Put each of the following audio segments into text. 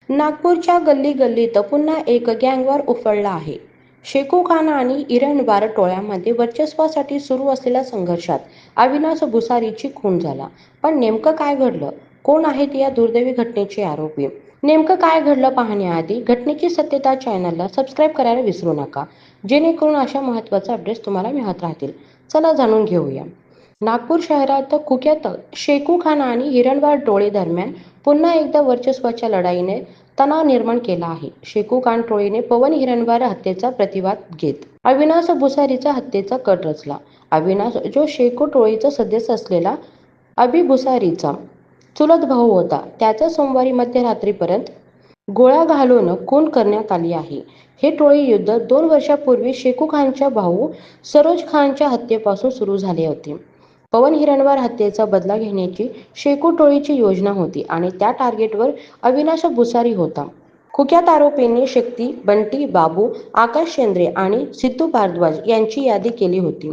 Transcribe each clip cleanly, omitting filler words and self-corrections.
नागपूरच्या गल्ली गल्लीत पुन्हा एक गँगवॉर उफाळला आहे. शेखू खान आणि इरणबार टोळ्यामध्ये वर्चस्वासाठी सुरू असलेल्या संघर्षात अविनाश भुसारीची खून झाला. पण नेमकं काय घडलं? कोण आहेत या दुर्दैवी घटनेचे आरोपी? नेमकं काय घडलं पाहण्याआधी घटनेची सत्यता चॅनलला सबस्क्राईब करायला विसरू नका, जेणेकरून अशा महत्त्वाचे अपडेट्स तुम्हाला मिळत राहतील. चला जाणून घेऊया. नागपूर शहरात कुख्यात शेखू खान आणि हिरणबार टोळी दरम्यान पुन्हा एकदा वर्चस्वाच्या लढाईने तणाव निर्माण केला आहे. शेखू खान टोळीने पवन हिरणबार हत्येचा प्रतिवाद घेत अविनाश भुसारीचा हत्येचा कट रचला. अविनाश, जो शेखू टोळीचा सदस्य असलेला अभि भुसारीचा चुलत भाऊ होता, त्याचा सोमवारी मध्यरात्रीपर्यंत गोळ्या घालून खून करण्यात आली आहे. हे टोळी युद्ध 2 वर्षापूर्वी शेखू खानच्या भाऊ सरोज खानच्या हत्येपासून सुरू झाले होते. पवन हिरणवार हत्येचा बदला घेण्याची शेखू टोळीची योजना होती आणि त्या टार्गेटवर अविनाश भुसारी होता. कुख्यात आरोपींनी शक्ती, बंटी, बाबू, आकाश शेंद्रे आणि सिद्धू भारद्वाज यांची यादी केली होती.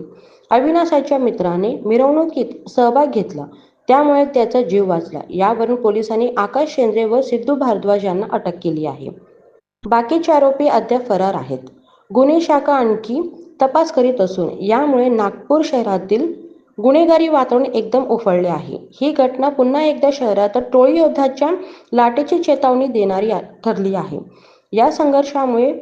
अविनाशाच्या मित्राने मिरवणुकीत सहभाग घेतला, त्यामुळे त्याचा जीव वाचला. यावरून पोलिसांनी आकाश शेंद्रे व सिद्धू भारद्वाज यांना अटक केली आहे. बाकीचे आरोपी अद्याप फरार आहेत. गुन्हे शाखा आणखी तपास करीत असून यामुळे नागपूर शहरातील गुन्हेगारी वातावरण एकदम उफाळले आहे. ही घटना पुन्हा एकदा शहरात टोळी योद्ध्याच्या लाटेची चेतावणी देणारी ठरली आहे. या संघर्षामुळे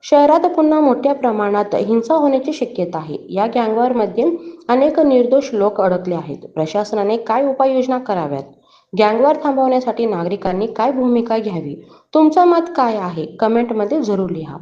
शहरात पुन्हा मोठ्या प्रमाणात हिंसा होण्याची शक्यता आहे. या गँगवॉरमध्ये अनेक निर्दोष लोक अडकले आहेत. प्रशासनाने काय उपाययोजना कराव्यात? गँगवॉर थांबवण्यासाठी नागरिकांनी काय भूमिका घ्यावी? तुमचं मत काय आहे? कमेंटमध्ये जरूर लिहा.